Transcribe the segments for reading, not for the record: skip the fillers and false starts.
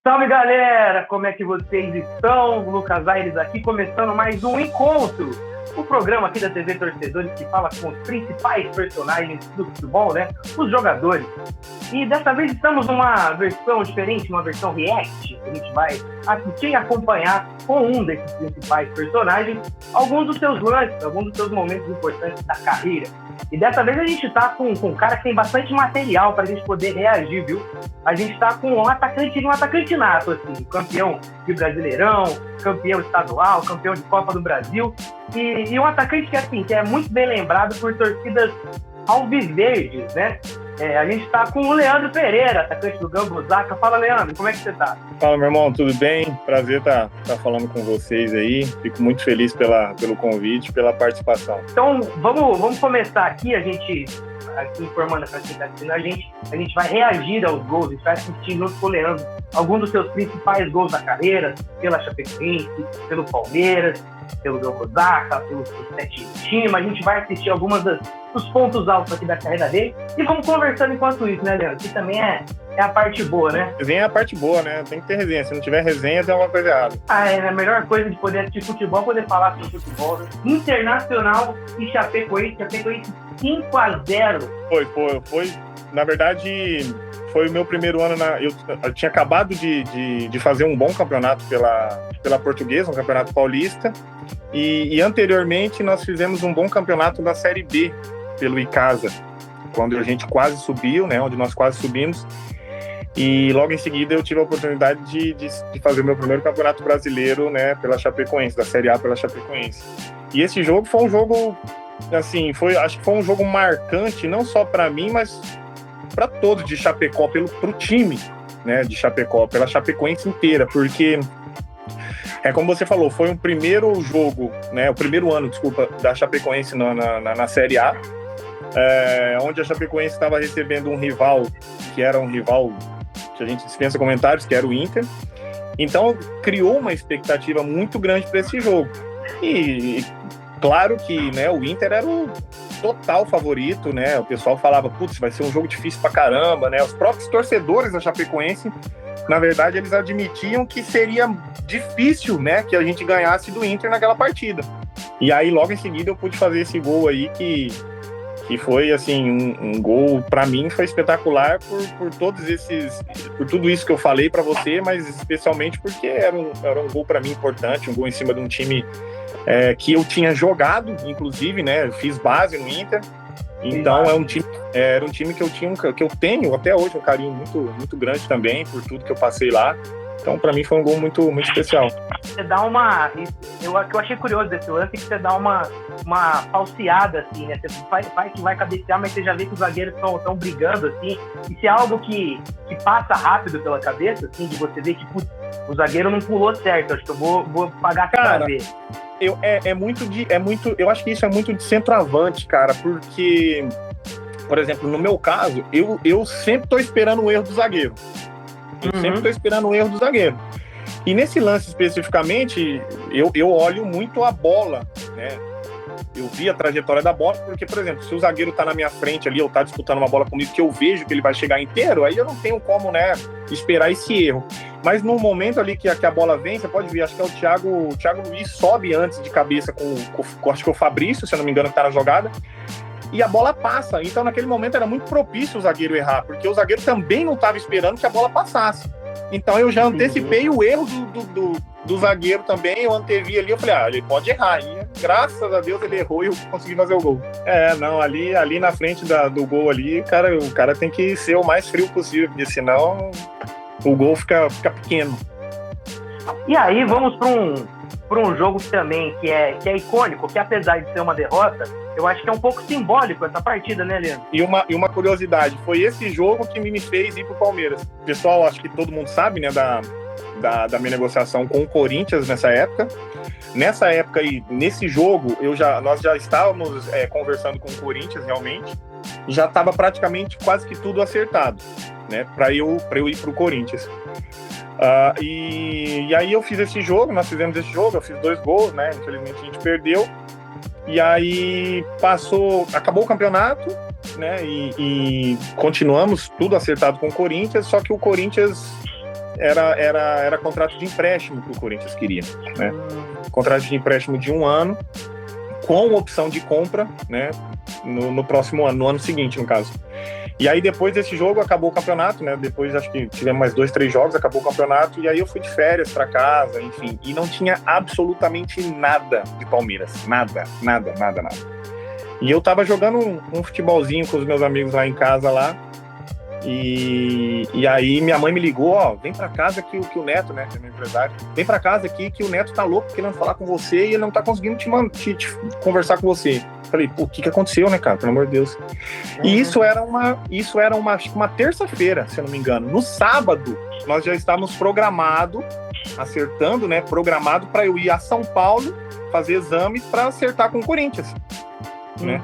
Salve, galera! Como é que vocês estão? Lucas Aires aqui, começando mais um Encontro, o programa aqui da TV Torcedores que fala com os principais personagens do futebol, né? Os jogadores. E dessa vez estamos numa versão diferente, uma versão react. A gente vai assistir e acompanhar com um desses principais personagens alguns dos seus lances, alguns dos seus momentos importantes da carreira. E dessa vez a gente tá com um cara que tem bastante material pra gente poder reagir, viu? A gente tá com um atacante nato, assim, campeão de Brasileirão, campeão estadual, campeão de Copa do Brasil, e um atacante que, assim, que é muito bem lembrado por torcidas alviverdes, né? A gente tá com o Leandro Pereira, atacante do Gambusaka. Fala, Leandro, como é que você tá? Fala, meu irmão, tudo bem? Prazer tá falando com vocês aí. Fico muito feliz pelo convite, pela participação. Então, vamos começar aqui, aqui informando pra quem tá assistindo a gente vai reagir aos gols, a gente vai assistir junto com o Leandro alguns dos seus principais gols da carreira, pela Chapecoense, pelo Palmeiras, pelo Gambusaka, pelo Sete Time. A gente vai assistir algumas dos pontos altos aqui da carreira dele e vamos conversando enquanto isso, né, Leandro? Que também é a parte boa, né? Resenha é a parte boa, né? Tem que ter resenha. Se não tiver resenha, tem alguma coisa errada. A melhor coisa de poder assistir futebol, poder falar sobre futebol, né? Internacional e Chapecoense 5-0. Foi. Na verdade, foi o meu primeiro ano eu tinha acabado de fazer um bom campeonato pela Portuguesa, um campeonato paulista. E anteriormente nós fizemos um bom campeonato da Série B pelo Icasa, quando a gente quase subiu, né? Onde nós quase subimos. E logo em seguida eu tive a oportunidade de fazer o meu primeiro campeonato brasileiro, né? Pela Chapecoense, da Série A pela Chapecoense. E esse jogo foi um jogo, assim, acho que foi um jogo marcante, não só para mim, mas para todos de Chapecó, pro time, né, de Chapecó, pela Chapecoense inteira, porque como você falou, foi o primeiro ano, da Chapecoense na Série A, onde a Chapecoense estava recebendo um rival, que era um rival que a gente dispensa comentários, que era o Inter. Então, criou uma expectativa muito grande para esse jogo. E claro que, né, o Inter era o total favorito, né? O pessoal falava, putz, vai ser um jogo difícil pra caramba, né? Os próprios torcedores da Chapecoense, na verdade, eles admitiam que seria difícil, né, que a gente ganhasse do Inter naquela partida. E aí, logo em seguida, eu pude fazer esse gol aí que foi, assim, um gol, pra mim, foi espetacular por tudo isso que eu falei pra você, mas especialmente porque era um gol pra mim importante, um gol em cima de um time que eu tinha jogado, inclusive, né? Eu fiz base no Inter. Então era um time que eu tenho até hoje um carinho muito, muito grande também por tudo que eu passei lá. Então, para mim, foi um gol muito, muito especial. Você dá eu achei curioso desse lance, que você dá uma falseada, assim, né? Você vai cabecear, mas você já vê que os zagueiros estão brigando, assim. Isso é algo que passa rápido pela cabeça, assim, de você ver que o zagueiro não pulou certo. Acho que eu vou pagar pra ver. Eu acho que isso é muito de centroavante, cara, porque, por exemplo, no meu caso, eu sempre tô esperando o erro do zagueiro. E nesse lance especificamente, eu olho muito a bola, né? Eu vi a trajetória da bola, porque, por exemplo, se o zagueiro tá na minha frente ali, ou tá disputando uma bola comigo, que eu vejo que ele vai chegar inteiro, aí eu não tenho como, né, esperar esse erro. Mas no momento ali que a bola vem, você pode ver, acho que é o Thiago Luiz sobe antes de cabeça com acho que é o Fabrício, se eu não me engano, que tá na jogada, e a bola passa. Então, naquele momento, era muito propício o zagueiro errar, porque o zagueiro também não estava esperando que a bola passasse. Então, eu já antecipei o erro do zagueiro também, eu antevi ali, eu falei, ele pode errar. E, graças a Deus, ele errou e eu consegui fazer o gol. Ali na frente do gol ali, o cara tem que ser o mais frio possível, porque senão o gol fica pequeno. E aí, vamos para um jogo também que é icônico, que apesar de ser uma derrota, eu acho que é um pouco simbólico essa partida, né, Leandro? E uma curiosidade, foi esse jogo que me fez ir pro Palmeiras. Pessoal, acho que todo mundo sabe, né, da minha negociação com o Corinthians nessa época. Nessa época aí, nesse jogo, nós já estávamos conversando com o Corinthians, realmente. Já estava praticamente quase que tudo acertado, né, para eu ir pro Corinthians. E aí eu fiz esse jogo, nós fizemos esse jogo, eu fiz 2 gols, né? Infelizmente a gente perdeu. E aí acabou o campeonato, né? E continuamos tudo acertado com o Corinthians, só que o Corinthians era contrato de empréstimo que o Corinthians queria, né? Contrato de empréstimo de 1 ano, com opção de compra, né? No próximo ano, no ano seguinte, no caso. E aí, depois desse jogo, acabou o campeonato, né? Depois, acho que tivemos mais 2, 3 jogos, acabou o campeonato, e aí eu fui de férias pra casa, enfim. E não tinha absolutamente nada de Palmeiras. Nada. E eu tava jogando um futebolzinho com os meus amigos lá em casa, lá. E aí minha mãe me ligou, ó, vem pra casa que o Neto, né, que é meu empresário, vem pra casa aqui que o Neto tá louco querendo falar com você e ele não tá conseguindo te conversar com você. Falei, pô, o que aconteceu, né, cara, pelo amor de Deus. E isso era acho que uma terça-feira, se eu não me engano. No sábado, nós já estávamos programado pra eu ir a São Paulo fazer exame pra acertar com o Corinthians, né.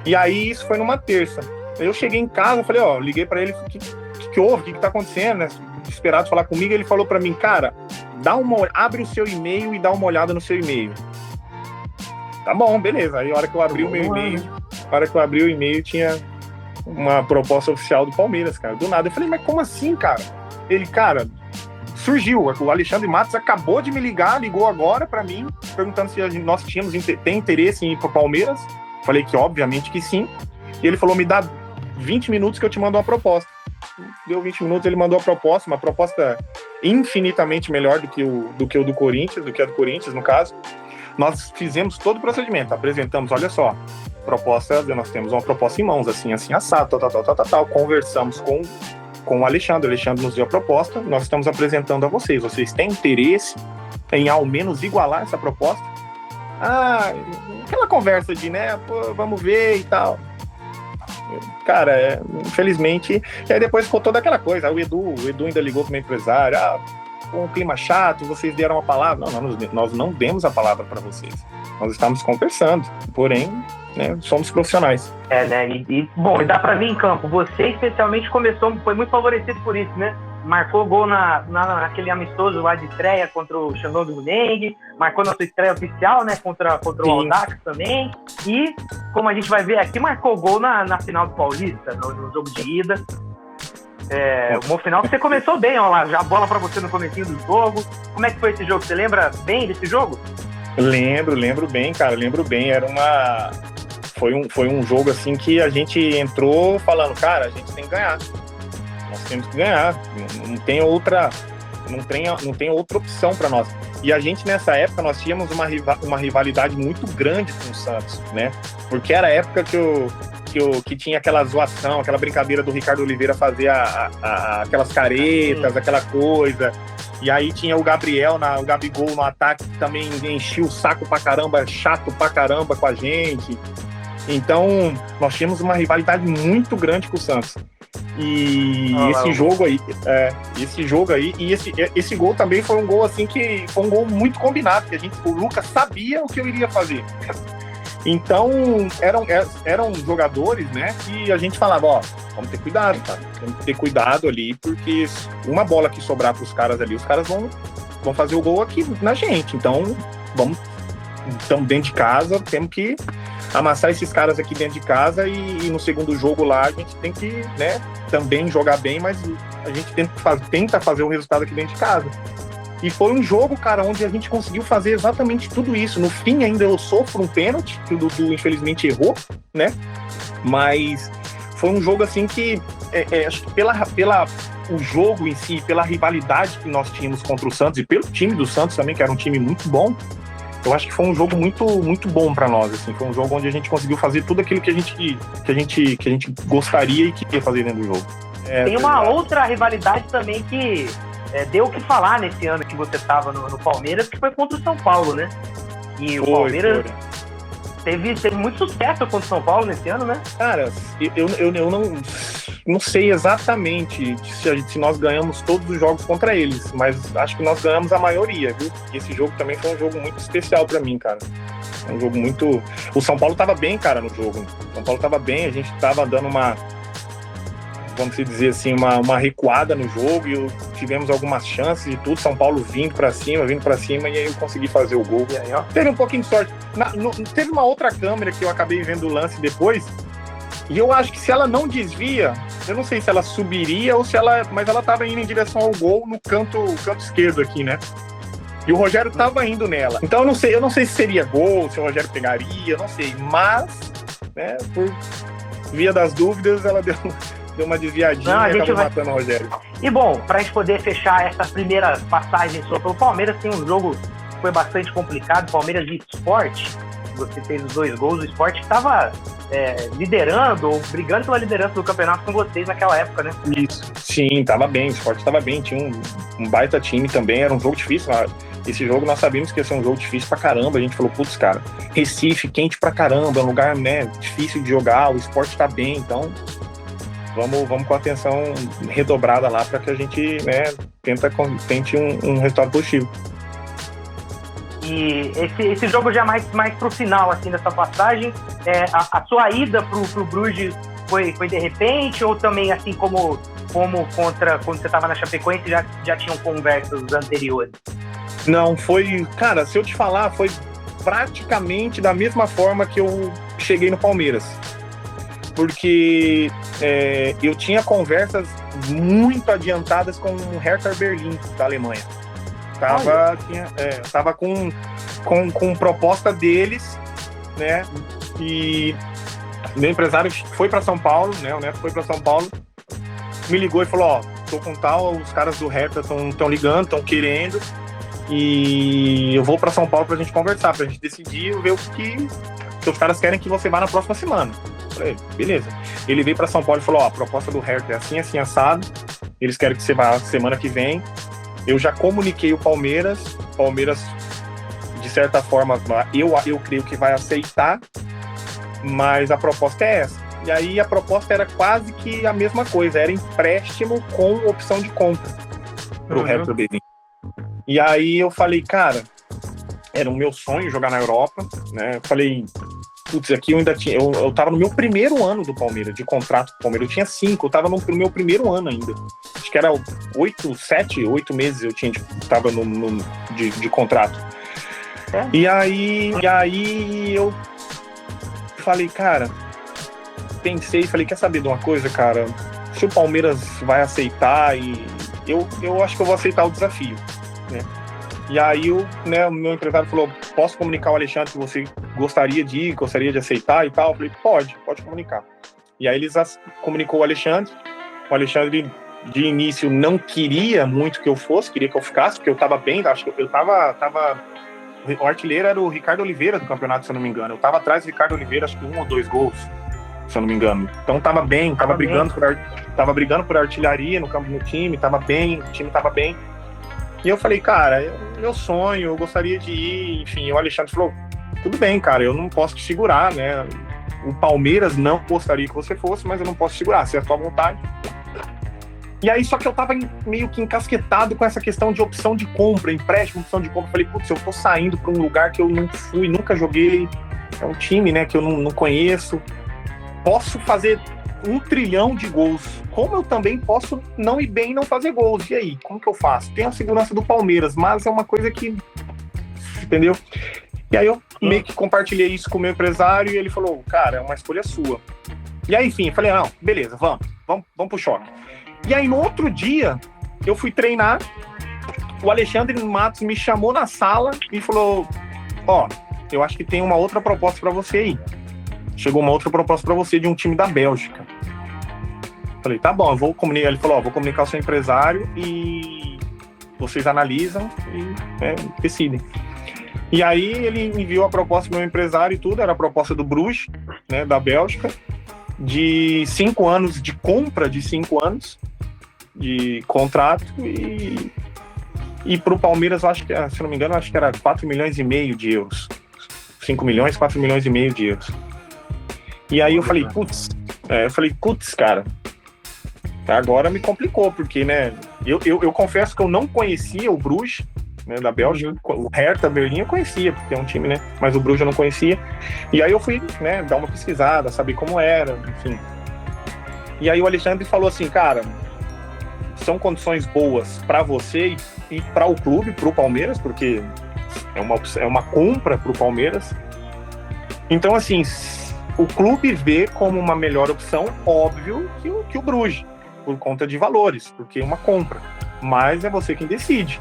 E aí isso foi numa terça. Eu cheguei em casa, falei, ó, liguei pra ele, o que houve, o que tá acontecendo, né? Desesperado de falar comigo, ele falou pra mim, cara, abre o seu e-mail e dá uma olhada no seu e-mail. Tá bom, beleza. Aí a hora que eu abri o meu e-mail, tinha uma proposta oficial do Palmeiras, cara, do nada. Eu falei, mas como assim, cara? Ele, cara, surgiu, o Alexandre Matos acabou de me ligar, ligou agora pra mim, perguntando se nós tem interesse em ir pro Palmeiras. Falei que obviamente que sim. E ele falou, me dá 20 minutos que eu te mando uma proposta. Deu 20 minutos, ele mandou uma proposta infinitamente melhor do que a do Corinthians, no caso. Nós fizemos todo o procedimento, apresentamos, olha só, nós temos uma proposta em mãos, assim, assado, tal. Conversamos com o Alexandre nos deu a proposta, nós estamos apresentando a vocês têm interesse em ao menos igualar essa proposta? Aquela conversa de, né, pô, vamos ver e tal. Cara, infelizmente, e aí depois ficou toda aquela coisa, o Edu ainda ligou pro meu empresário, um clima chato, vocês deram uma palavra. Não, nós não demos a palavra para vocês, nós estamos conversando, porém, né, somos profissionais. Né, bom, e dá pra ver em campo, você especialmente foi muito favorecido por isso, né? Marcou gol naquele amistoso lá de estreia contra o Shandong Luneng, marcou na sua estreia oficial, né, contra o Audax também, e, como a gente vai ver aqui, marcou gol na final do Paulista, no jogo de ida. Uma final que você começou bem, ó lá, já a bola pra você no comecinho do jogo. Como é que foi esse jogo? Você lembra bem desse jogo? Lembro bem, cara, foi um jogo assim que a gente entrou falando, cara, a gente tem que ganhar. Nós temos que ganhar, não tem outra opção para nós. E a gente, nessa época, nós tínhamos uma rivalidade muito grande com o Santos, né? Porque era a época que tinha aquela zoação, aquela brincadeira do Ricardo Oliveira fazer aquelas caretas, aquela coisa. E aí tinha o Gabigol no ataque, que também enchia o saco pra caramba, chato pra caramba com a gente. Então, nós tínhamos uma rivalidade muito grande com o Santos. E esse jogo aí, e esse gol também foi um gol assim que foi um gol muito combinado, que o Lucas sabia o que eu iria fazer. Então, eram jogadores, né, que a gente falava, ó, vamos ter cuidado, cara, vamos ter cuidado ali, porque uma bola que sobrar pros caras ali, os caras vão fazer o gol aqui na gente. Então, estamos dentro de casa, temos que amassar esses caras aqui dentro de casa e no segundo jogo lá a gente tem que, né, também jogar bem, mas a gente tenta fazer o resultado aqui dentro de casa. E foi um jogo, cara, onde a gente conseguiu fazer exatamente tudo isso. No fim, ainda eu sofro um pênalti, que o Dudu infelizmente errou, né, mas foi um jogo assim que, acho que pela o jogo em si, pela rivalidade que nós tínhamos contra o Santos e pelo time do Santos também, que era um time muito bom, eu acho que foi um jogo muito, muito bom para nós, assim. Foi um jogo onde a gente conseguiu fazer tudo aquilo que a gente gostaria e queria fazer dentro do jogo. Tem uma outra rivalidade também que deu o que falar nesse ano que você estava no Palmeiras, que foi contra o São Paulo, né? E o Palmeiras teve muito sucesso contra o São Paulo nesse ano, né? Cara, eu não sei exatamente se nós ganhamos todos os jogos contra eles, mas acho que nós ganhamos a maioria, viu? Esse jogo também foi um jogo muito especial pra mim, cara. Um jogo muito... O São Paulo tava bem, cara, no jogo. O São Paulo tava bem, a gente tava dando vamos dizer assim, uma recuada no jogo e tivemos algumas chances e tudo, São Paulo vindo pra cima, e aí eu consegui fazer o gol. E aí, ó, teve um pouquinho de sorte. Teve uma outra câmera que eu acabei vendo o lance depois, E eu acho que se ela não desvia, eu não sei se ela subiria ou se ela... Mas ela tava indo em direção ao gol no canto esquerdo aqui, né? E o Rogério tava indo nela. Então eu não sei se seria gol, se o Rogério pegaria, não sei. Mas, né, por via das dúvidas, ela deu uma desviadinha e acabou matando o Rogério. E bom, pra gente poder fechar essa primeira passagem sua pelo Palmeiras, tem um jogo que foi bastante complicado, Palmeiras e Sport. Você fez os 2 gols, o Sport estava liderando ou brigando pela liderança do campeonato com vocês naquela época, né? Isso, sim, tava bem, o Sport tava bem, tinha um baita time também, era um jogo difícil. Esse jogo nós sabíamos que ia ser um jogo difícil pra caramba, a gente falou, putz, cara, Recife, quente pra caramba, é um lugar, né, difícil de jogar, o Sport tá bem, então vamos com a atenção redobrada lá para que a gente, né, tente um resultado positivo. E esse jogo já mais pro final, assim, dessa passagem, a sua ida pro Bruges foi de repente, ou também, assim como contra quando você estava na Chapecoense, já tinham conversas anteriores? Não, foi... Cara, se eu te falar, foi praticamente da mesma forma que eu cheguei no Palmeiras. Porque eu tinha conversas muito adiantadas com o Hertha Berlim, da Alemanha. Tava com proposta deles, né? E meu empresário foi para São Paulo, né? O Neto foi para São Paulo, me ligou e falou: ó, tô com tal, os caras do Hertha estão ligando, estão querendo, e eu vou para São Paulo pra gente conversar, pra gente decidir, ver o que os caras querem que você vá na próxima semana. Eu falei, beleza. Ele veio para São Paulo e falou: ó, a proposta do Hertha é assim, assim, assado, eles querem que você vá semana que vem. Eu já comuniquei o Palmeiras, de certa forma, eu creio que vai aceitar, mas a proposta é essa. E aí a proposta era quase que a mesma coisa, era empréstimo com opção de compra pro Hertha Berlim. E aí eu falei, cara, era o meu sonho jogar na Europa, né? Eu falei, putz, aqui eu ainda tinha, eu tava no meu primeiro ano do Palmeiras, de contrato com o Palmeiras, eu tinha 5, eu tava no meu primeiro ano ainda. Acho que era 8 meses eu tava de contrato. E aí eu falei, cara, falei, quer saber de uma coisa, cara? Se o Palmeiras vai aceitar, e eu acho que eu vou aceitar o desafio, né? E aí o meu empresário falou, posso comunicar ao Alexandre que você gostaria de ir, gostaria de aceitar e tal? Eu falei, pode comunicar. E aí eles comunicou o Alexandre de início não queria muito que eu fosse, queria que eu ficasse, porque eu tava bem, acho que eu tava... O artilheiro era o Ricardo Oliveira do campeonato, se eu não me engano. Eu tava atrás do Ricardo Oliveira, acho que 1 ou 2 gols, se eu não me engano. Então tava bem, tava brigando por artilharia no time, tava bem, o time tava bem. E eu falei, cara, meu sonho, eu gostaria de ir, enfim. O Alexandre falou, tudo bem, cara, eu não posso te segurar, né? O Palmeiras não gostaria que você fosse, mas eu não posso te segurar, se é a tua vontade. E aí, só que eu tava meio que encasquetado com essa questão de opção de compra, empréstimo, opção de compra. Eu falei, putz, eu tô saindo pra um lugar que eu não fui, nunca joguei, é um time, né, que eu não conheço. Posso fazer 1 trilhão de gols, como eu também posso não ir bem e não fazer gols. E aí, como que eu faço? Tem a segurança do Palmeiras, mas é uma coisa que... Entendeu? E aí eu meio que compartilhei isso com o meu empresário e ele falou, cara, é uma escolha sua. E aí, enfim, eu falei, não, beleza, vamos pro choque. E aí, no outro dia, eu fui treinar, o Alexandre Matos me chamou na sala e falou, ó, eu acho que tem uma outra proposta pra você aí. Chegou uma outra proposta pra você de um time da Bélgica. Falei, tá bom, eu vou comunicar. Ele falou, ó, vou comunicar ao seu empresário e vocês analisam e decidem. E aí, ele enviou a proposta pro meu empresário e tudo, era a proposta do Bruges, né, da Bélgica, de 5 anos, de compra de 5 anos de contrato e pro Palmeiras, eu acho que, se não me engano, acho que era 4,5 milhões de euros. 5 milhões, 4,5 milhões de euros. E aí eu falei, putz, cara, agora me complicou, porque, né, eu confesso que eu não conhecia o Bruges, né, da Bélgica. O Hertha Berlim eu conhecia, porque é um time, né, mas o Bruges eu não conhecia. E aí eu fui, né, dar uma pesquisada, saber como era, enfim. E aí o Alexandre falou assim, cara, são condições boas para você e para o clube, para o Palmeiras, porque é uma compra para o Palmeiras. Então, assim, o clube vê como uma melhor opção, óbvio, que o Bruges, por conta de valores, porque é uma compra. Mas é você quem decide.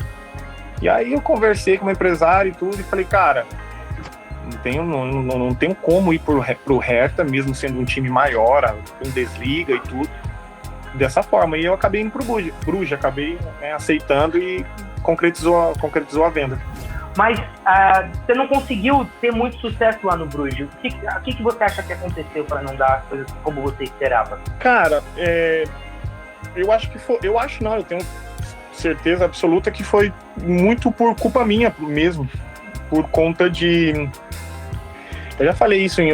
E aí eu conversei com o empresário e tudo, e falei, cara, não tenho como ir pro Hertha, mesmo sendo um time maior, com desliga e tudo, dessa forma. E eu acabei indo pro Bruges, acabei aceitando e concretizou a venda. Mas você não conseguiu ter muito sucesso lá no Bruges. O que você acha que aconteceu para não dar as coisas como você esperava? Cara, eu acho que foi. Eu tenho certeza absoluta que foi muito por culpa minha mesmo. Por conta de. Eu já falei isso em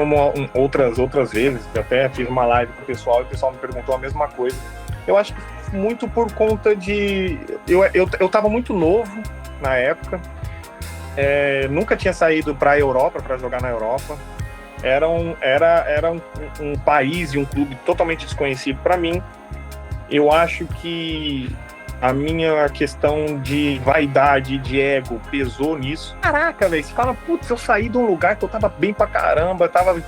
outras vezes, até fiz uma live com o pessoal e o pessoal me perguntou a mesma coisa. Eu acho que muito por conta de. Eu tava muito novo na época. Nunca tinha saído para a Europa, para jogar na Europa. Era um país e um clube totalmente desconhecido para mim. Eu acho que a minha questão de vaidade, de ego, pesou nisso. Caraca, velho, você fala, putz, eu saí de um lugar que eu tava bem pra caramba, tava,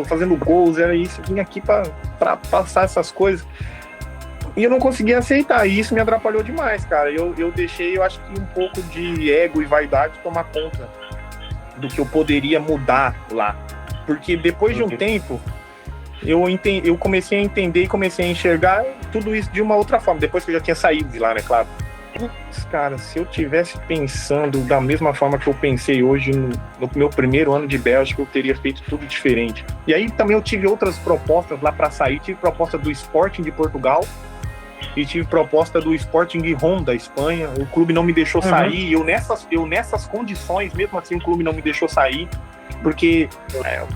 fazendo gols, era isso, eu vim aqui pra passar essas coisas. E eu não conseguia aceitar, e isso me atrapalhou demais, cara. Eu deixei, eu acho que um pouco de ego e vaidade tomar conta do que eu poderia mudar lá. Porque depois de um tempo, eu comecei a entender e comecei a enxergar tudo isso de uma outra forma. Depois que eu já tinha saído de lá, né, claro. Putz, cara, se eu tivesse pensando da mesma forma que eu pensei hoje no meu primeiro ano de Bélgica, eu teria feito tudo diferente. E aí também eu tive outras propostas lá para sair. Tive proposta do Sporting de Portugal, e tive proposta do Sporting Gijón da Espanha. O clube não me deixou sair. Eu nessas condições, mesmo assim, o clube não me deixou sair, porque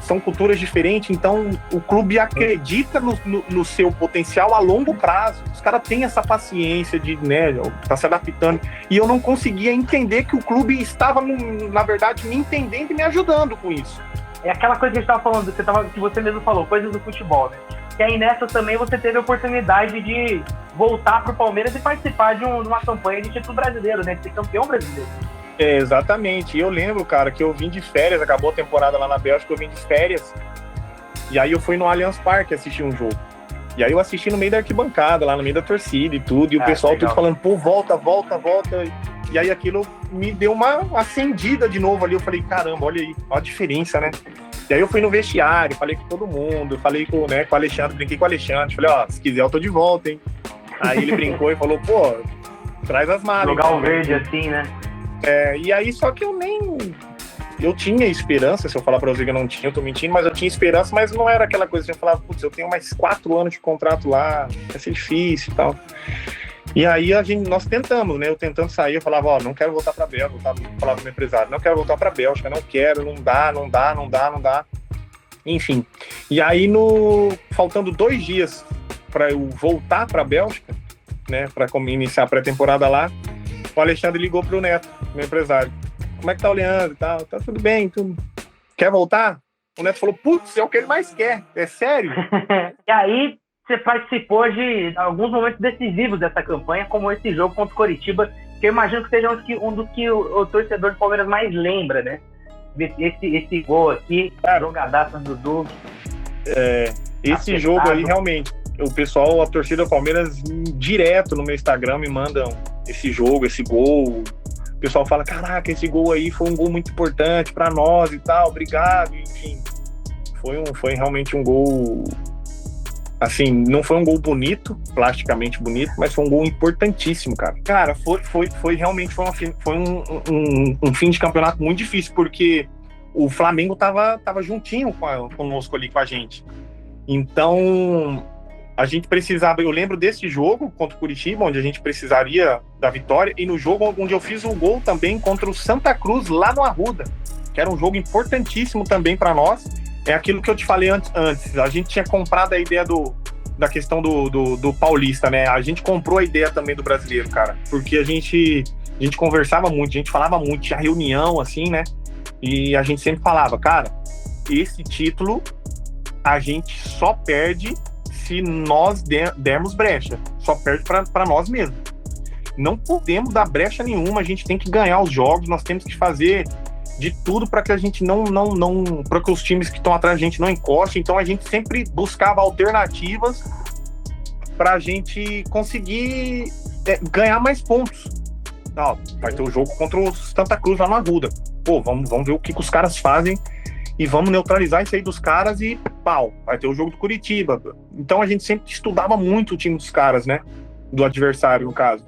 são culturas diferentes. Então o clube acredita no seu potencial a longo prazo. Os caras têm essa paciência de, tá se adaptando. E eu não conseguia entender que o clube estava, na verdade, me entendendo e me ajudando com isso. É aquela coisa que a gente estava falando, que você mesmo falou, coisas do futebol, né? Que aí nessa também você teve a oportunidade de voltar pro Palmeiras e participar de uma campanha de título brasileiro, né? De ser campeão brasileiro. Exatamente. E eu lembro, cara, que eu vim de férias, acabou a temporada lá na Bélgica, eu vim de férias. E aí eu fui no Allianz Parque assistir um jogo. E aí eu assisti no meio da arquibancada, lá no meio da torcida e tudo. E o pessoal tudo falando, pô, volta. E aí aquilo me deu uma acendida de novo ali. Eu falei, caramba, olha aí, olha a diferença, né? E aí eu fui no vestiário, falei com todo mundo, falei com o Alexandre, brinquei com o Alexandre, falei, se quiser eu tô de volta, hein? Aí ele brincou e falou, pô, traz as malas. Jogar o verde assim, né? E aí só que eu tinha esperança, se eu falar pra você que eu não tinha, eu tô mentindo, mas eu tinha esperança, mas não era aquela coisa que eu falava, putz, eu tenho mais 4 anos de contrato lá, vai ser difícil e tal. E aí nós tentamos, né? Eu tentando sair, eu falava, não quero voltar pra Bélgica, eu falava pro meu empresário, não quero voltar pra Bélgica, não quero, não dá. Enfim. E aí, faltando 2 dias pra eu voltar pra Bélgica, né? Pra iniciar a pré-temporada lá, o Alexandre ligou pro Neto, meu empresário. Como é que tá o Leandro e tal? Tá tudo bem, tudo. Quer voltar? O Neto falou, putz, é o que ele mais quer, é sério? E aí, você participou de alguns momentos decisivos dessa campanha, como esse jogo contra o Coritiba, que eu imagino que seja um dos que o torcedor do Palmeiras mais lembra, né? Esse gol aqui, jogadaça do Dudu. Esse jogo aí, realmente, o pessoal, a torcida do Palmeiras, direto no meu Instagram me mandam esse jogo, esse gol. O pessoal fala, caraca, esse gol aí foi um gol muito importante pra nós e tal, obrigado, enfim. Foi realmente um gol... Assim, não foi um gol bonito, plasticamente bonito, mas foi um gol importantíssimo, cara. Cara, realmente um fim de campeonato muito difícil, porque o Flamengo tava juntinho conosco ali, com a gente. Então, a gente precisava... Eu lembro desse jogo contra o Curitiba, onde a gente precisaria da vitória, e no jogo onde eu fiz um gol também contra o Santa Cruz, lá no Arruda, que era um jogo importantíssimo também para nós. É aquilo que eu te falei antes. A gente tinha comprado a ideia da questão do paulista, né? A gente comprou a ideia também do brasileiro, cara. Porque a gente conversava muito, a gente falava muito, tinha reunião, assim, né? E a gente sempre falava, cara, esse título a gente só perde se nós dermos brecha. Só perde para nós mesmos. Não podemos dar brecha nenhuma, a gente tem que ganhar os jogos, nós temos que fazer de tudo para que a gente não para que os times que estão atrás da gente não encostem. Então a gente sempre buscava alternativas para a gente conseguir ganhar mais pontos. Vai ter o jogo contra o Santa Cruz lá no Arruda. Pô, vamos ver o que os caras fazem e vamos neutralizar isso aí dos caras e pau. Vai ter o jogo do Curitiba. Então a gente sempre estudava muito o time dos caras, né? Do adversário, no caso.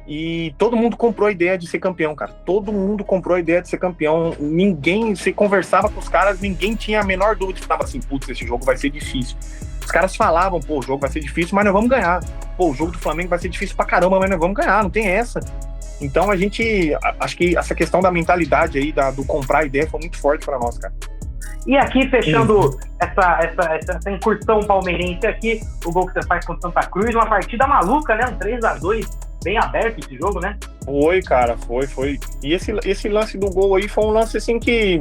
E todo mundo comprou a ideia de ser campeão, cara. Todo mundo comprou a ideia de ser campeão. Ninguém, você conversava com os caras, ninguém tinha a menor dúvida. Tava assim, putz, esse jogo vai ser difícil. Os caras falavam, pô, o jogo vai ser difícil, mas nós vamos ganhar. Pô, o jogo do Flamengo vai ser difícil pra caramba, mas nós vamos ganhar, não tem essa. Então a gente, acho que essa questão da mentalidade aí, do comprar a ideia foi muito forte pra nós, cara. E aqui, fechando essa incursão palmeirense aqui, o gol que você faz contra o Santa Cruz, uma partida maluca, né? Um 3-2, bem aberto esse jogo, né? Foi, cara, foi. E esse lance do gol aí foi um lance assim que...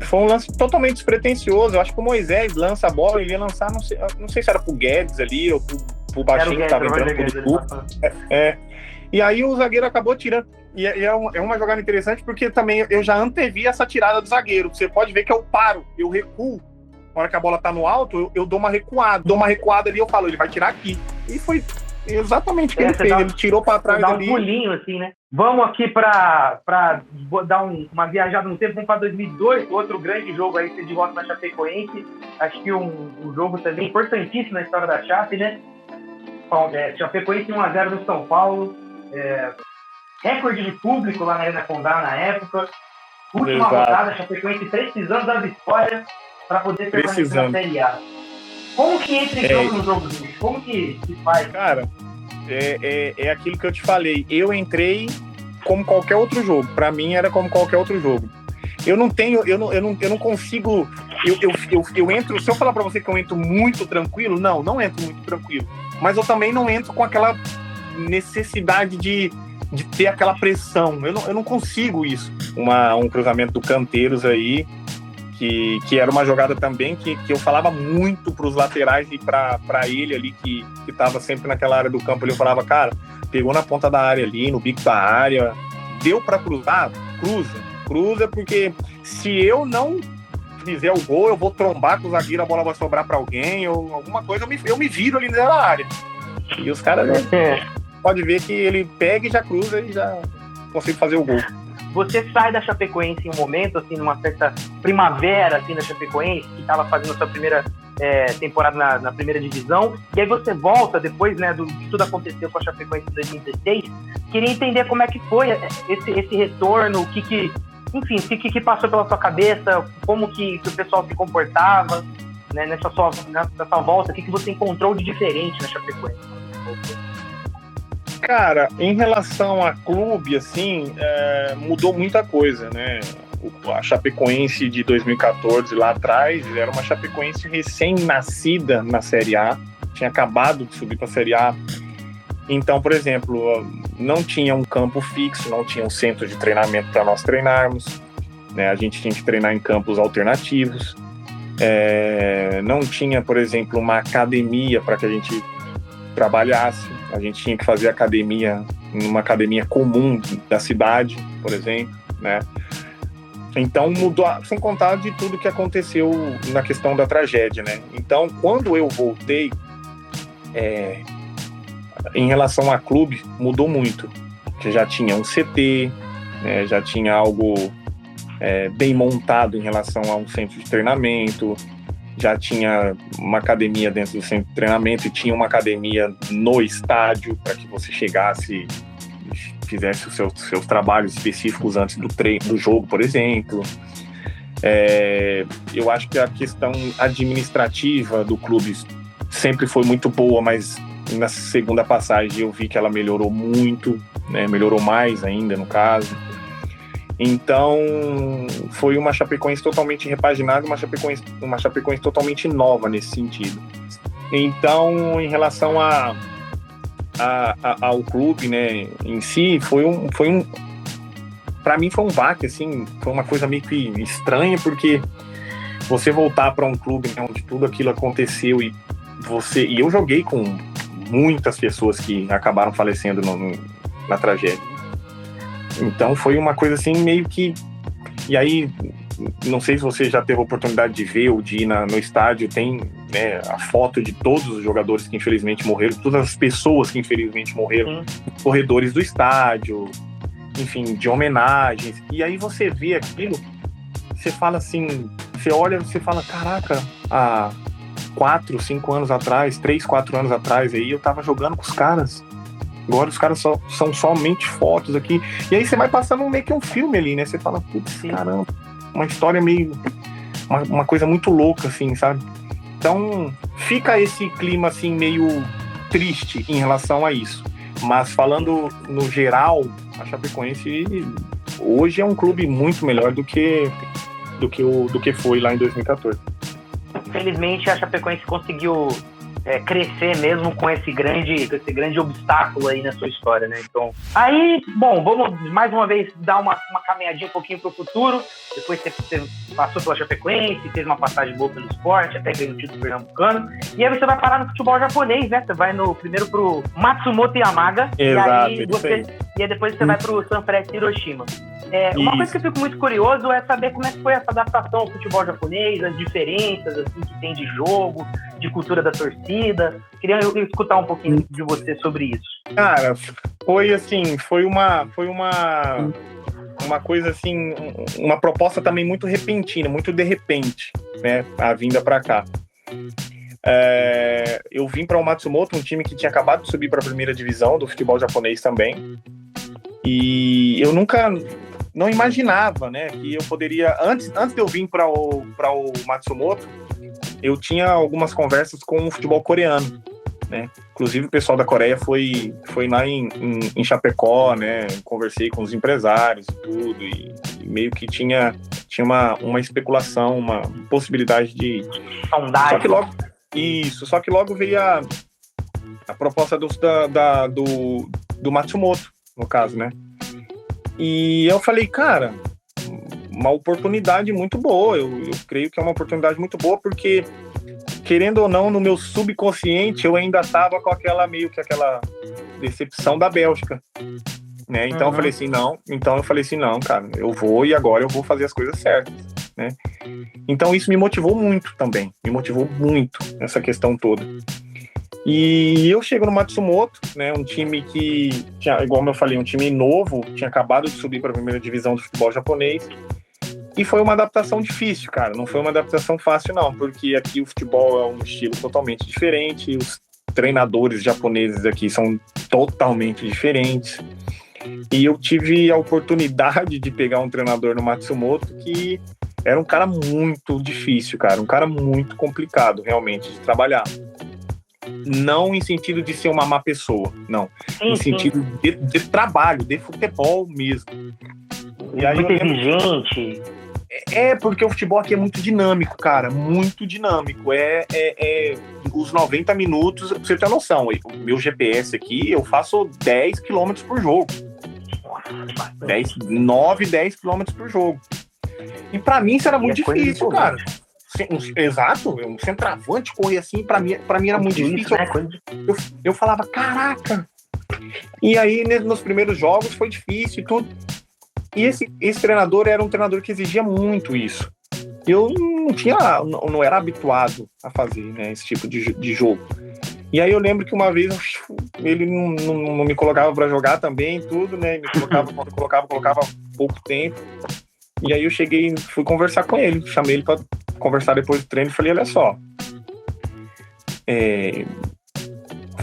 Foi um lance totalmente despretensioso. Eu acho que o Moisés lança a bola, ele ia lançar, não sei se era pro Guedes ali, ou pro baixinho que tava entrando pro grupo. E aí o zagueiro acabou tirando. E é uma jogada interessante porque também eu já antevi essa tirada do zagueiro. Você pode ver que eu paro, eu recuo. Na hora que a bola tá no alto, eu dou uma recuada ali, eu falo, ele vai tirar aqui. E foi exatamente o que ele fez. Ele tirou pra trás ali. Dá um pulinho assim, né? Vamos aqui pra dar uma viajada no tempo. Vamos pra 2002, outro grande jogo aí, de volta na Chapecoense. Acho que um jogo também importantíssimo na história da Chape, né? Chapecoense 1-0 no São Paulo. Recorde de público lá na Arena Condá na época. Última rodada, Chapecoense precisando da vitória para poder permanecer na Série A. Como que entra esse jogo no jogo? Como que se faz? Cara, é aquilo que eu te falei. Eu entrei como qualquer outro jogo. Para mim era como qualquer outro jogo. Eu não consigo. Eu entro. Se eu falar para você que eu entro muito tranquilo, não entro muito tranquilo. Mas eu também não entro com aquela necessidade de ter aquela pressão. Eu não consigo isso. Um cruzamento do Canteiros aí, que era uma jogada também que eu falava muito pros laterais e pra ele ali, que tava sempre naquela área do campo ali, eu falava, cara, pegou na ponta da área ali, no bico da área, deu pra cruzar? Cruza, porque se eu não fizer o gol, eu vou trombar com o zagueiro, a bola vai sobrar pra alguém, ou alguma coisa, eu me viro ali na área. E os caras, pode ver que ele pega e já cruza e já consegue fazer o gol. Você sai da Chapecoense em um momento, assim, numa certa primavera, assim, da Chapecoense, que estava fazendo a sua primeira temporada na primeira divisão, e aí você volta depois, né, que tudo aconteceu com a Chapecoense em 2016. Queria entender como é que foi esse retorno, o que passou pela sua cabeça, como que o pessoal se comportava, né, nessa sua volta, o que você encontrou de diferente na Chapecoense? Cara, em relação a clube, assim, mudou muita coisa, né? A Chapecoense de 2014 lá atrás era uma Chapecoense recém-nascida na Série A, tinha acabado de subir para a Série A. Então, por exemplo, não tinha um campo fixo, não tinha um centro de treinamento para nós treinarmos, né? A gente tinha que treinar em campos alternativos. Não tinha, por exemplo, uma academia para que a gente trabalhasse. A gente tinha que fazer academia numa academia comum da cidade, por exemplo, né? Então mudou, sem contar de tudo que aconteceu na questão da tragédia, né? Então, quando eu voltei, em relação a clube, mudou muito. Porque já tinha um CT, né? Já tinha algo bem montado em relação a um centro de treinamento, já tinha uma academia dentro do centro de treinamento e tinha uma academia no estádio para que você chegasse e fizesse os seus trabalhos específicos antes do jogo, por exemplo. Eu acho que a questão administrativa do clube sempre foi muito boa, mas na segunda passagem eu vi que ela melhorou muito, né? Melhorou mais ainda, no caso. Então, foi uma Chapecoense totalmente repaginada, uma Chapecoense totalmente nova nesse sentido. Então, em relação ao clube, né, em si, para mim foi um baque, assim, foi uma coisa meio que estranha, porque você voltar para um clube, né, onde tudo aquilo aconteceu e eu joguei com muitas pessoas que acabaram falecendo na tragédia. Então foi uma coisa assim meio que E aí, não sei se você já teve a oportunidade de ver ou de ir no estádio, tem, né, a foto de todos os jogadores que infelizmente morreram, todas as pessoas que infelizmente morreram, corredores do estádio, enfim, de homenagens. E aí você vê aquilo, você fala assim, você olha, você fala, caraca, há 4, 5 anos atrás, 3, 4 anos atrás, aí eu tava jogando com os caras. Agora os caras são somente fotos aqui. E aí você vai passando meio que um filme ali, né? Você fala, putz, caramba, uma história meio... Uma coisa muito louca, assim, sabe? Então, fica esse clima, assim, meio triste em relação a isso. Mas falando no geral, a Chapecoense hoje é um clube muito melhor do que foi lá em 2014. Infelizmente, a Chapecoense conseguiu crescer mesmo com esse grande obstáculo aí na sua história, né? Então, aí, bom, vamos mais uma vez dar uma caminhadinha um pouquinho pro futuro. Depois você passou pela Chapecoense, fez uma passagem boa pelo esporte, até ganhou o título pernambucano. E aí você vai parar no futebol japonês, né? Você vai primeiro pro Matsumoto Yamaga. Exato, e aí depois você vai pro Sanfrecce Hiroshima. Uma coisa que eu fico muito curioso é saber como é que foi essa adaptação ao futebol japonês, as diferenças assim, que tem de jogo, de cultura da torcida. Queria escutar um pouquinho de você sobre isso. Cara, foi uma coisa assim, uma proposta também muito repentina, muito de repente, né, a vinda para cá. Eu vim para o Matsumoto, um time que tinha acabado de subir para a primeira divisão do futebol japonês também, e eu não imaginava, né, que eu poderia, antes de eu vir para o Matsumoto, eu tinha algumas conversas com o futebol coreano, né, inclusive o pessoal da Coreia foi lá em Chapecó, né, conversei com os empresários e tudo, e meio que tinha uma especulação, uma possibilidade de... Só que logo veio a proposta do Matsumoto, no caso, né? E eu falei, cara, uma oportunidade muito boa, eu creio que é uma oportunidade muito boa, porque, querendo ou não, no meu subconsciente, eu ainda tava com aquela decepção da Bélgica, né? Então eu falei assim, não, cara, eu vou e agora eu vou fazer as coisas certas, né? Então isso me motivou muito também, essa questão toda. E eu chego no Matsumoto, né, um time que, igual eu falei, um time novo, tinha acabado de subir para a primeira divisão do futebol japonês, e foi uma adaptação difícil, cara, não foi uma adaptação fácil não, porque aqui o futebol é um estilo totalmente diferente, os treinadores japoneses aqui são totalmente diferentes, e eu tive a oportunidade de pegar um treinador no Matsumoto que era um cara muito difícil, cara, um cara muito complicado realmente de trabalhar. Não em sentido de ser uma má pessoa, não. Em sentido de trabalho, de futebol mesmo. E aí, muito exigente. Porque o futebol aqui é muito dinâmico, cara. Muito dinâmico. Os 90 minutos, pra você ter noção, o meu GPS aqui, eu faço 10 km por jogo. 10 km por jogo. E pra mim isso era muito difícil, cara. Exato, um centroavante correr assim, pra mim era muito difícil. Eu falava, caraca! E aí, nos primeiros jogos, foi difícil e tudo. E esse treinador era um treinador que exigia muito isso. Eu não era habituado a fazer, né, esse tipo de jogo. E aí eu lembro que uma vez ele não me colocava pra jogar também, tudo, né? Me colocava, quando colocava pouco tempo. E aí eu fui conversar com ele, chamei ele pra conversar depois do treino e falei, olha só,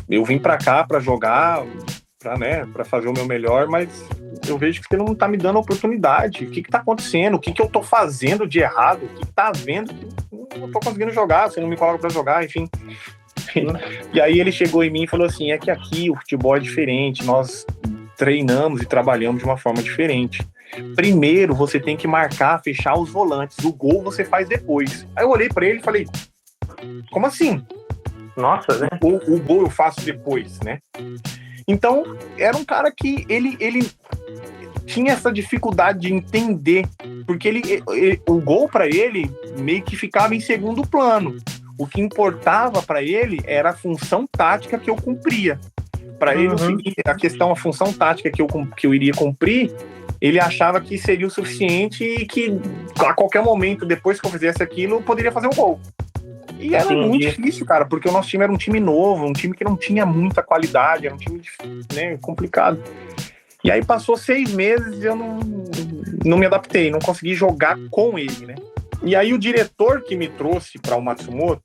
eu vim pra cá pra jogar, pra fazer o meu melhor, mas eu vejo que você não tá me dando oportunidade. O que tá acontecendo? O que eu tô fazendo de errado? O que tá vendo que eu não tô conseguindo jogar? Você não me coloca pra jogar, enfim. E aí ele chegou em mim e falou assim, é que aqui o futebol é diferente, nós treinamos e trabalhamos de uma forma diferente. Primeiro você tem que marcar, fechar os volantes, o gol você faz depois. Aí eu olhei pra ele e falei, como assim? Nossa, né? O gol eu faço depois, né? Então, era um cara que ele tinha essa dificuldade de entender, porque o gol pra ele meio que ficava em segundo plano. O que importava pra ele era a função tática que eu cumpria. Para ele, a função tática que eu iria cumprir ele achava que seria o suficiente e que a qualquer momento, depois que eu fizesse aquilo, eu poderia fazer um gol. E era muito difícil, cara, porque o nosso time era um time novo, um time que não tinha muita qualidade, era um time, né, complicado. E aí passou 6 meses e eu não me adaptei, não consegui jogar com ele, né? E aí o diretor que me trouxe para o Matsumoto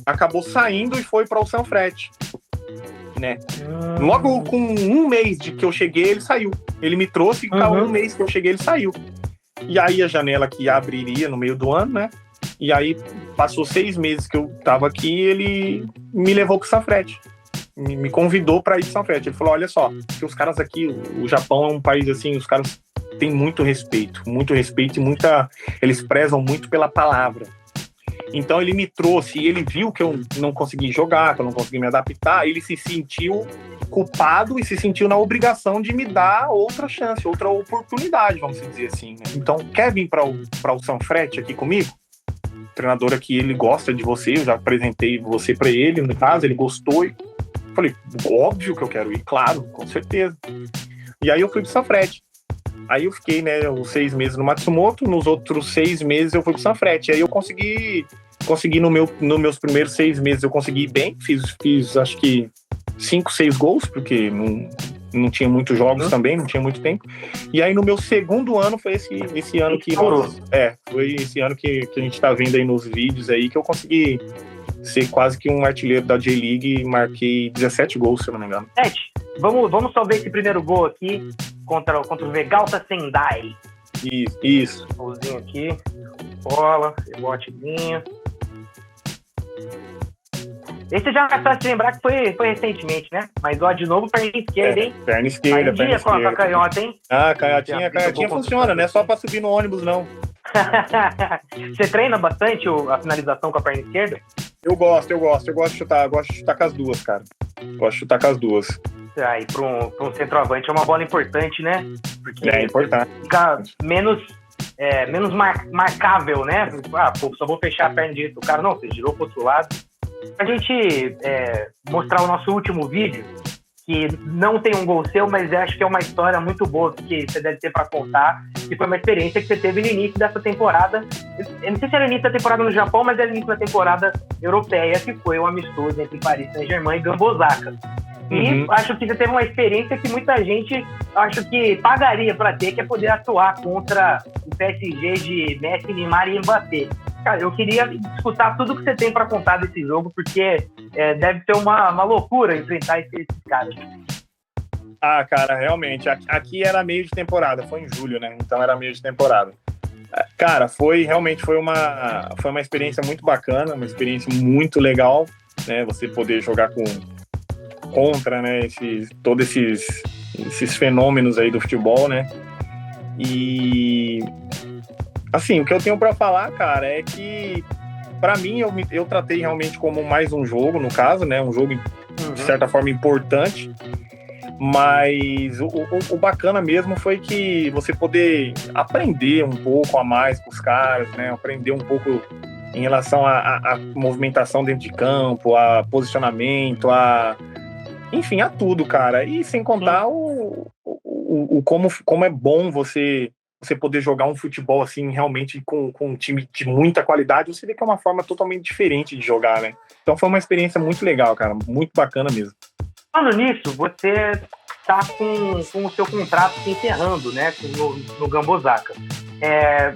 acabou saindo e foi para o Sanfrecce, né? Logo com 1 mês de que eu cheguei, ele saiu. Ele me trouxe e com 1 mês que eu cheguei, ele saiu. E aí a janela que abriria no meio do ano, né? E aí passou 6 meses que eu tava aqui, ele me levou pro Sanfrecce. Me convidou para ir pro Sanfrecce. Ele falou, olha só, que os caras aqui, o Japão é um país assim, os caras têm muito respeito e eles prezam muito pela palavra. Então ele me trouxe e ele viu que eu não consegui jogar, que eu não consegui me adaptar, ele se sentiu culpado e se sentiu na obrigação de me dar outra chance, outra oportunidade, vamos dizer assim, né? Então, quer vir para o Sanfrecce aqui comigo? O treinador aqui, ele gosta de você, eu já apresentei você para ele, no caso, ele gostou. E falei, óbvio que eu quero ir, claro, com certeza. E aí eu fui pro Sanfrecce. Aí eu fiquei, né, os 6 meses no Matsumoto, nos outros 6 meses eu fui pro Sanfrecce. Aí eu consegui nos meus primeiros 6 meses eu consegui ir bem, fiz acho que 5, 6 gols, porque não tinha muitos jogos também, não tinha muito tempo. E aí no meu segundo ano foi esse ano que foi esse ano que a gente tá vendo aí nos vídeos aí, que eu consegui ser quase que um artilheiro da J-League e marquei 17 gols, se eu não me engano. Vamos só ver esse primeiro gol aqui contra o Vegalta Sendai. Isso. Golzinho aqui, bola, rebotezinho. Esse já é fácil de lembrar que foi recentemente, né? Mas ó, de novo, perna esquerda, hein? Perna esquerda, perna esquerda. Com a canhota, hein? Ah, canhotinha funciona, não é só pra subir no ônibus, não. Você treina bastante a finalização com a perna esquerda? Eu gosto de chutar com as duas, cara. Gosto de chutar com as duas. E para um centroavante é uma bola importante, né? Porque é importante. Fica menos marcável, né? Só vou fechar a perna direita do cara. Não, você girou pro outro lado. A gente mostrar o nosso último vídeo, que não tem um gol seu, mas acho que é uma história muito boa que você deve ter para contar, que foi uma experiência que você teve no início dessa temporada. Eu não sei se era no início da temporada no Japão, mas era no início da temporada europeia, que foi o amistoso entre Paris Saint-Germain e Gamba Osaka. E acho que você teve uma experiência que muita gente acho que pagaria para ter, que é poder atuar contra o PSG de Messi, Neymar e Mbappé. Cara, eu queria escutar tudo que você tem para contar desse jogo, porque deve ser uma loucura enfrentar esses caras. Ah, cara, realmente. Aqui era meio de temporada, foi em julho, né? Então era meio de temporada. Cara, foi uma experiência muito bacana, uma experiência muito legal, né? Você poder jogar contra, né? Todos esses fenômenos aí do futebol, né? E assim, o que eu tenho para falar, cara, é que para mim eu tratei realmente como mais um jogo, no caso, né? Um jogo de certa forma importante, mas o bacana mesmo foi que você poder aprender um pouco a mais com os caras, né? Aprender um pouco em relação à movimentação dentro de campo, a posicionamento, enfim, a tudo, cara. E sem contar como é bom você poder jogar um futebol assim, realmente com um time de muita qualidade. Você vê que é uma forma totalmente diferente de jogar, né? Então foi uma experiência muito legal, cara. Muito bacana mesmo. Falando nisso, você tá com o seu contrato se encerrando, né? No Gamba Osaka.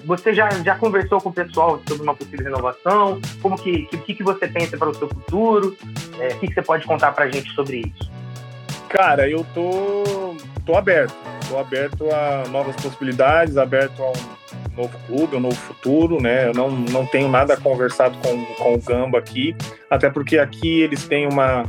Você já conversou com o pessoal sobre uma possível renovação? Como que você pensa para o seu futuro? O que você pode contar pra gente sobre isso? Cara, eu tô aberto. Tô aberto a novas possibilidades, aberto a um novo clube, um novo futuro, né? Eu não tenho nada conversado com o Gamba aqui, até porque aqui eles têm uma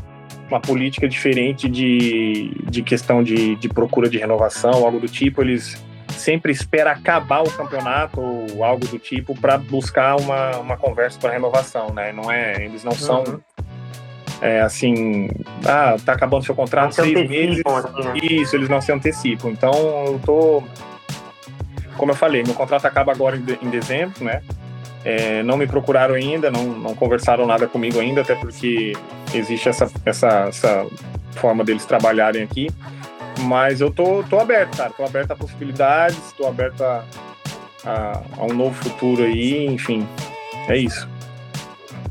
política diferente de questão de procura de renovação, algo do tipo. Eles sempre esperam acabar o campeonato ou algo do tipo para buscar uma conversa para renovação, né? Eles não são assim, tá acabando seu contrato 6 meses. Isso, eles não se antecipam. Então, como eu falei, meu contrato acaba agora em dezembro, né? Não me procuraram ainda, não conversaram nada comigo ainda, até porque existe essa forma deles trabalharem aqui. Mas eu tô aberto, cara. Tô aberto a possibilidades, tô aberto a um novo futuro aí, enfim. É isso.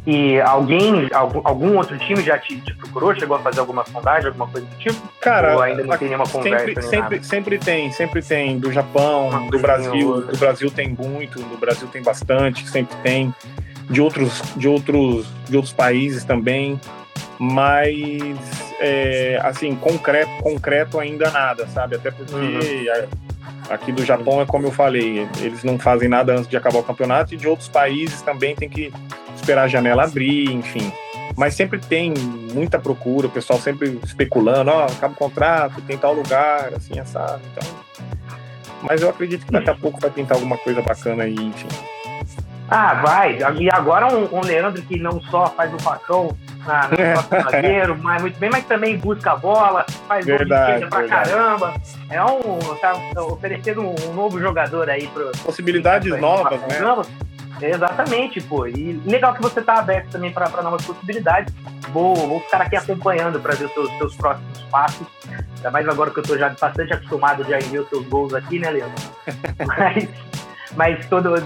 E algum outro time já te procurou? Chegou a fazer alguma sondagem, alguma coisa do tipo? Cara, ou ainda não tem nenhuma conversa? Sempre tem. Do Japão, do Brasil. Do Brasil tem muito, do Brasil tem bastante, sempre tem. De outros países também. Mas, assim, concreto ainda nada, sabe? Até porque aqui do Japão é como eu falei, eles não fazem nada antes de acabar o campeonato, e de outros países também tem que esperar a janela abrir, enfim. Mas sempre tem muita procura, o pessoal sempre especulando, acaba o contrato, tem tal lugar, assim, assado, então... Mas eu acredito que daqui a pouco vai pintar alguma coisa bacana aí, enfim. Vai. E agora um Leandro que não só faz o facão no zagueiro, mas muito bem, mas também busca a bola, faz gol de esquerda pra caramba. Tá oferecendo um novo jogador aí para possibilidades novas, né? Exatamente, pô. E legal que você tá aberto também para novas possibilidades. Vou ficar aqui acompanhando para ver os seus próximos passos. Ainda mais agora que eu tô já bastante acostumado de ver os seus gols aqui, né, Leandro? Mas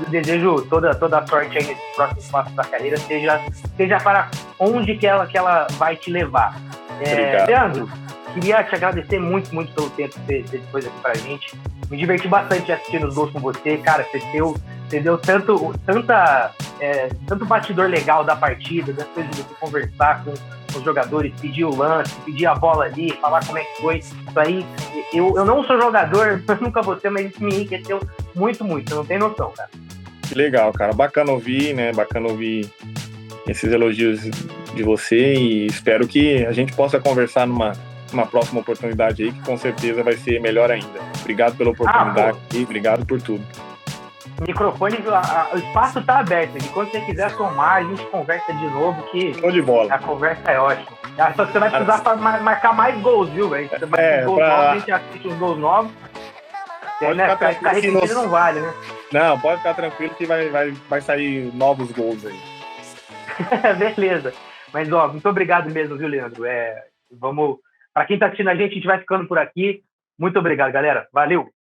desejo toda a sorte aí nesses próximos passos da carreira, seja para onde que ela vai te levar. Leandro, queria te agradecer muito pelo tempo que você dispôs aqui pra gente. Me diverti bastante assistindo os gols com você, cara. Você deu tanto bastidor legal da partida, das coisas de você conversar com os jogadores, pedir o lance, pedir a bola ali, falar como é que foi. Isso aí, eu não sou jogador, nunca vou ser, mas isso me enriqueceu muito, você não tem noção, cara. Que legal, cara. Bacana ouvir, né? Bacana ouvir esses elogios de você, e espero que a gente possa conversar numa próxima oportunidade aí, que com certeza vai ser melhor ainda. Obrigado pela oportunidade e obrigado por tudo. O microfone, o espaço tá aberto, e quando você quiser somar, a gente conversa de novo, que de bola. A conversa é ótima. Só que você vai precisar marcar mais gols, viu, velho? Você vai ter gols novos, a gente assiste os gols novos. Ficar repetido não vale, né? Não, pode ficar tranquilo que vai sair novos gols aí. Beleza. Mas, muito obrigado mesmo, viu, Leandro? Pra quem tá assistindo a gente vai ficando por aqui. Muito obrigado, galera. Valeu!